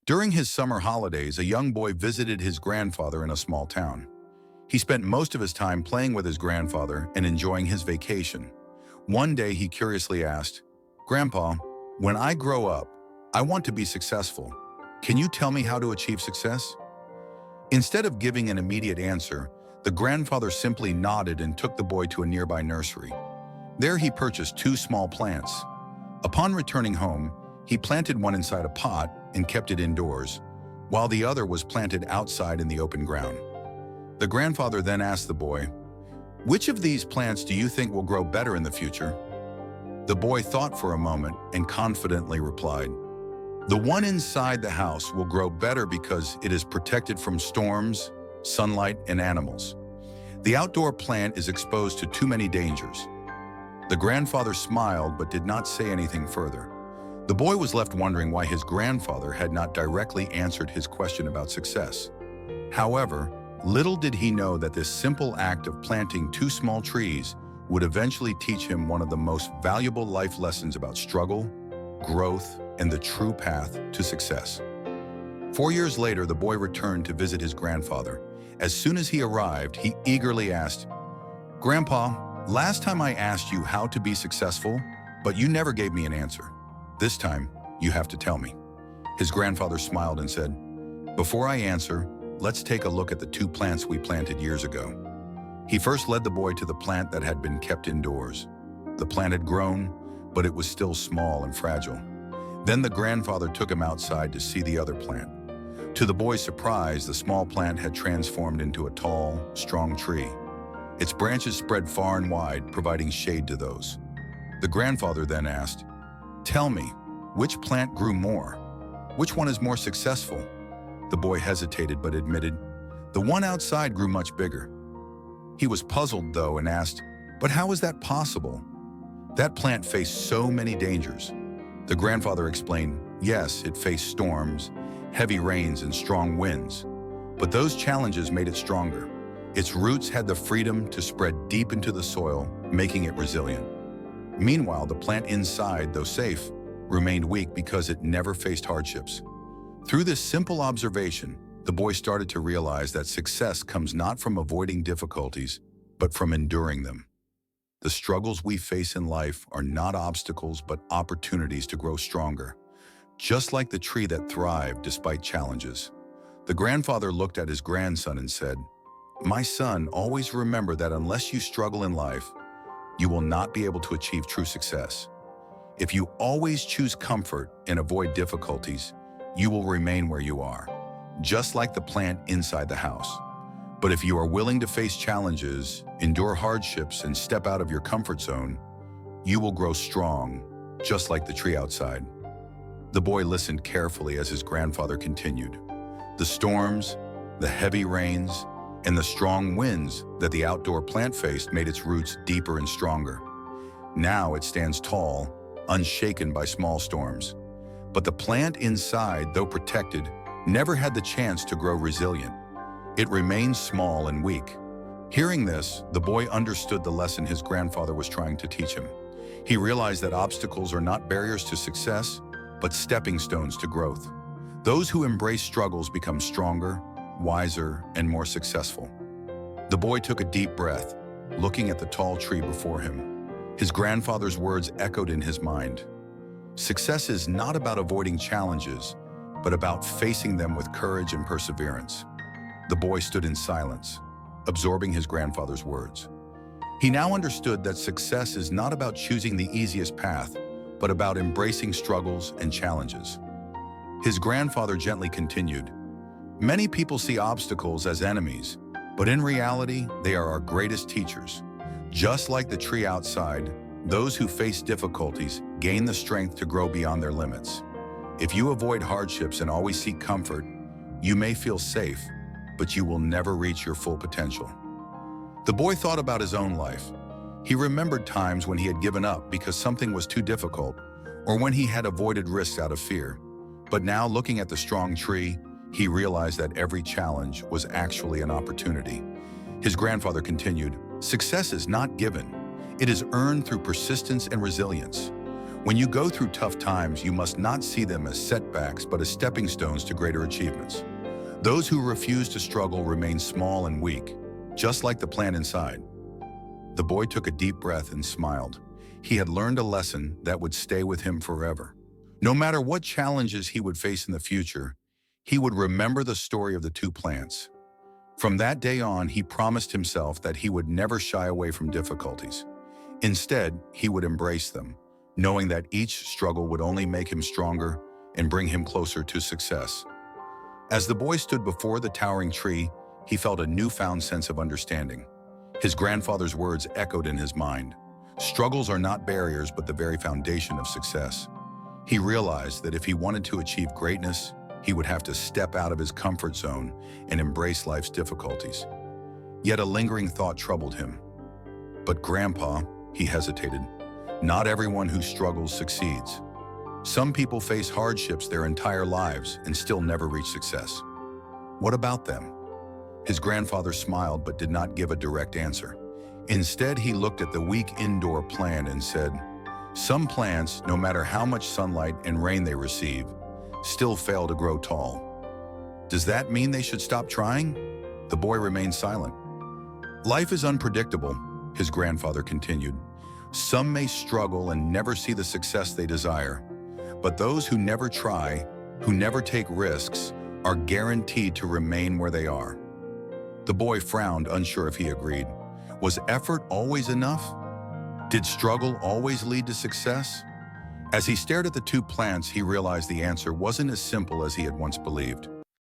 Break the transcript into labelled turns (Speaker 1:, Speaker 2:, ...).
Speaker 1: During his summer holidays, a young boy visited his grandfather in a small town. He spent most of his time playing with his grandfather and enjoying his vacation. One day he curiously asked, "Grandpa, when I grow up, I want to be successful. Can you tell me how to achieve success?" Instead of giving an immediate answer, the grandfather simply nodded and took the boy to a nearby nursery. There he purchased two small plants. Upon returning home, he planted one inside a pot and kept it indoors, while the other was planted outside in the open ground. The grandfather then asked the boy, "Which of these plants do you think will grow better in the future?" The boy thought for a moment and confidently replied, "The one inside the house will grow better because it is protected from storms, sunlight, and animals. The outdoor plant is exposed to too many dangers." The grandfather smiled but did not say anything further. The boy was left wondering why his grandfather had not directly answered his question about success. However, little did he know that this simple act of planting two small trees would eventually teach him one of the most valuable life lessons about struggle, growth, and the true path to success. 4 years later, the boy returned to visit his grandfather. As soon as he arrived, he eagerly asked, "Grandpa, last time I asked you how to be successful, but you never gave me an answer. This time, you have to tell me." His grandfather smiled and said, "Before I answer, let's take a look at the two plants we planted years ago." He first led the boy to the plant that had been kept indoors. The plant had grown, but it was still small and fragile. Then the grandfather took him outside to see the other plant. To the boy's surprise, the small plant had transformed into a tall, strong tree. Its branches spread far and wide, providing shade to those. The grandfather then asked, "Tell me, which plant grew more? Which one is more successful?" The boy hesitated but admitted, "The one outside grew much bigger." He was puzzled though and asked, "But how is that possible? That plant faced so many dangers." The grandfather explained, "Yes, it faced storms, heavy rains, and strong winds. But those challenges made it stronger. Its roots had the freedom to spread deep into the soil, making it resilient. Meanwhile, the plant inside, though safe, remained weak because it never faced hardships." Through this simple observation, the boy started to realize that success comes not from avoiding difficulties, but from enduring them. The struggles we face in life are not obstacles, but opportunities to grow stronger, just like the tree that thrived despite challenges. The grandfather looked at his grandson and said, "My son, always remember that unless you struggle in life, you will not be able to achieve true success. If you always choose comfort and avoid difficulties, you will remain where you are, just like the plant inside the house. But if you are willing to face challenges, endure hardships, and step out of your comfort zone, you will grow strong, just like the tree outside." The boy listened carefully as his grandfather continued. The storms, the heavy rains, and the strong winds that the outdoor plant faced made its roots deeper and stronger. Now it stands tall, unshaken by small storms. But the plant inside, though protected, never had the chance to grow resilient. It remained small and weak. Hearing this, the boy understood the lesson his grandfather was trying to teach him. He realized that obstacles are not barriers to success, but stepping stones to growth. Those who embrace struggles become stronger, wiser, and more successful. The boy took a deep breath, looking at the tall tree before him. His grandfather's words echoed in his mind. Success is not about avoiding challenges, but about facing them with courage and perseverance. The boy stood in silence, absorbing his grandfather's words. He now understood that success is not about choosing the easiest path, but about embracing struggles and challenges. His grandfather gently continued, "Many people see obstacles as enemies, but in reality, they are our greatest teachers. Just like the tree outside, those who face difficulties gain the strength to grow beyond their limits. If you avoid hardships and always seek comfort, you may feel safe, but you will never reach your full potential." The boy thought about his own life. He remembered times when he had given up because something was too difficult, or when he had avoided risks out of fear. But now, looking at the strong tree, he realized that every challenge was actually an opportunity. His grandfather continued, "Success is not given. It is earned through persistence and resilience. When you go through tough times, you must not see them as setbacks, but as stepping stones to greater achievements. Those who refuse to struggle remain small and weak, just like the plant inside. The boy took a deep breath and smiled. He had learned a lesson that would stay with him forever. No matter what challenges he would face in the future, he would remember the story of the two plants. From that day on, he promised himself that he would never shy away from difficulties. Instead, he would embrace them, knowing that each struggle would only make him stronger and bring him closer to success. As the boy stood before the towering tree, he felt a newfound sense of understanding. His grandfather's words echoed in his mind. Struggles are not barriers, but the very foundation of success. He realized that if he wanted to achieve greatness, he would have to step out of his comfort zone and embrace life's difficulties. Yet a lingering thought troubled him. "But Grandpa," he hesitated, "not everyone who struggles succeeds. Some people face hardships their entire lives and still never reach success. What about them?" His grandfather smiled but did not give a direct answer. Instead, he looked at the weak indoor plant and said, "Some plants, no matter how much sunlight and rain they receive, still fail to grow tall. Does that mean they should stop trying?" The boy remained silent. "Life is unpredictable," his grandfather continued. "Some may struggle and never see the success they desire, but those who never try, who never take risks, are guaranteed to remain where they are." The boy frowned, unsure if he agreed. Was effort always enough? Did struggle always lead to success? As he stared at the two plants, he realized the answer wasn't as simple as he had once believed.